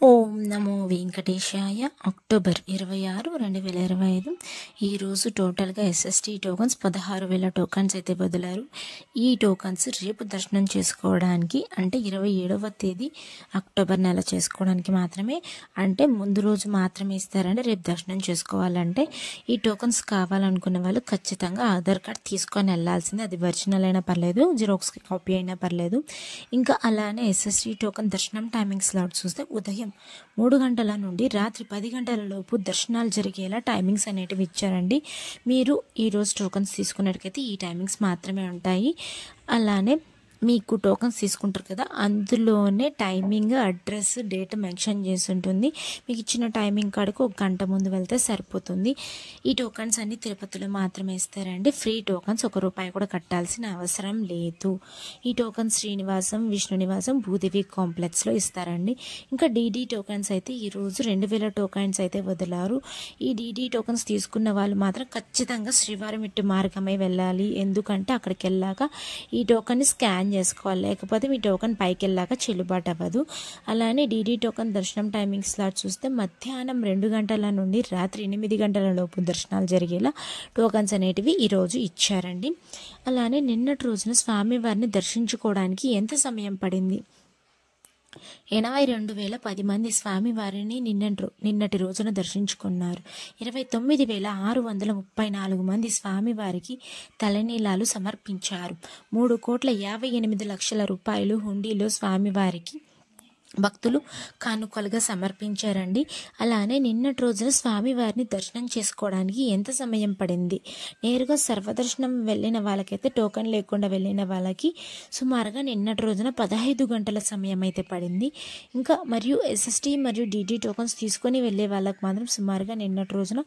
ఓం నమో వెంకటేశాయ. October 26, 2025. ఈరోజు టోటల్గా SST tokens 16,000 tokens అయితే వదిలారు. ఈ టోకన్స్ రేపు దర్శనం చేసుకోవడానికి, అంటే 27వ తేదీ అక్టోబర్ నెల చేసుకోవడానికి మాత్రమే, అంటే ముందు రోజు మాత్రమే ఇస్తారండి. రేపు దర్శనం చేసుకోవాలంటే ఈ టోకన్స్ కావాలనుకునే వాళ్ళు ఖచ్చితంగా ఆధార్ కార్డ్ తీసుకొని వెళ్ళాల్సిందే. అది ఒరిజినల్ అయినా పర్లేదు, జిరాక్స్ కాపీ అయినా పర్లేదు. ఇంకా అలానే ఎస్ఎస్టీ టోకన్ దర్శనం టైమింగ్ స్లాట్ చూస్తే ఉదయం 3 గంటల నుండి రాత్రి 10 గంటల లోపు దర్శనాలు జరిగేలా టైమింగ్స్ అనేటివి ఇచ్చారండి. మీరు ఈరోజు టోకన్స్ తీసుకున్నట్టుకైతే ఈ టైమింగ్స్ మాత్రమే ఉంటాయి. అలానే మీకు టోకన్స్ తీసుకుంటారు కదా, అందులోనే టైమింగ్, అడ్రస్, డేట్ మెన్షన్ చేసి ఉంటుంది. మీకు ఇచ్చిన టైమింగ్ కాడికి 1 గంట ముందు వెళ్తే సరిపోతుంది. ఈ టోకన్స్ అన్ని తిరుపతిలో మాత్రమే ఇస్తారండి. ఫ్రీ టోకన్స్, ₹1 కూడా కట్టాల్సిన అవసరం లేదు. ఈ టోకన్స్ శ్రీనివాసం, విష్ణు నివాసం, భూదేవి కాంప్లెక్స్లో ఇస్తారండి. ఇంకా డీడీ టోకన్స్ అయితే ఈరోజు 2,000 టోకన్స్ అయితే వదిలారు. ఈ డీడీ టోకన్స్ తీసుకున్న వాళ్ళు మాత్రం ఖచ్చితంగా శ్రీవారిమెట్టు మార్గమై వెళ్ళాలి. ఎందుకంటే అక్కడికి వెళ్ళాక ఈ టోకన్ని స్కాన్ చేసుకోవాలి, లేకపోతే మీ టోకన్ పైకి వెళ్ళాక చెల్లుబాటు అవ్వదు. అలానే డీడీ టోకన్ దర్శనం టైమింగ్ స్లాట్ చూస్తే మధ్యాహ్నం 2 గంటల నుండి రాత్రి 8 గంటల లోపు దర్శనాలు జరిగేలా టోకన్స్ అనేటివి ఈరోజు ఇచ్చారండి. అలానే నిన్నటి రోజున స్వామివారిని దర్శించుకోవడానికి ఎంత సమయం పడింది? 82,010 మంది స్వామివారిని నిన్నటి రోజున దర్శించుకున్నారు. 29,634 మంది స్వామివారికి తలనీలాలు సమర్పించారు. 3,58,00,000 రూపాయలు హుండీలో స్వామివారికి భక్తులు కానుకలుగా సమర్పించారండి. అలానే నిన్నటి రోజున స్వామివారిని దర్శనం చేసుకోవడానికి ఎంత సమయం పడింది? నేరుగా సర్వదర్శనం వెళ్ళిన వాళ్ళకైతే, టోకన్ లేకుండా వెళ్ళిన వాళ్ళకి సుమారుగా నిన్నటి రోజున 15 గంటల సమయం అయితే పడింది. ఇంకా మరియు ఎస్ఎస్టీ మరియు డీడీ టోకన్స్ తీసుకొని వెళ్ళే వాళ్ళకి మాత్రం సుమారుగా నిన్నటి రోజున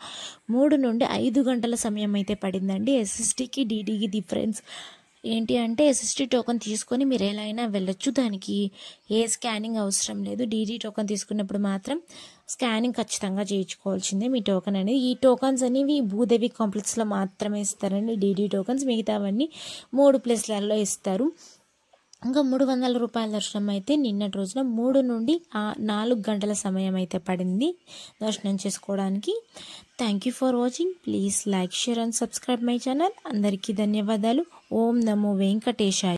3 నుండి 5 గంటల సమయం అయితే పడిందండి. ఎస్ఎస్టీకి డీడీకి డిఫరెన్స్ ఏంటి అంటే, ఎస్ఎస్టీ టోకన్ తీసుకొని మీరు ఎలా అయినా వెళ్ళొచ్చు, దానికి ఏ స్కానింగ్ అవసరం లేదు. డీడీ టోకన్ తీసుకున్నప్పుడు మాత్రం స్కానింగ్ ఖచ్చితంగా చేయించుకోవాల్సిందే మీ టోకన్ అనేది. ఈ టోకన్స్ అనేవి భూదేవి కాంప్లెక్స్లో మాత్రమే ఇస్తారండి. డీడీ టోకన్స్ మిగతావన్నీ 3 ప్లేస్లలో ఇస్తారు. ఇంకా ₹300 దర్శనం అయితే నిన్నటి రోజున 3 నుండి 4 గంటల సమయం అయితే పడింది దర్శనం చేసుకోవడానికి. Thank you for watching. Please like, share and subscribe my channel. అందరికీ ధన్యవాదాలు. ఓం నమో వెంకటేశాయ.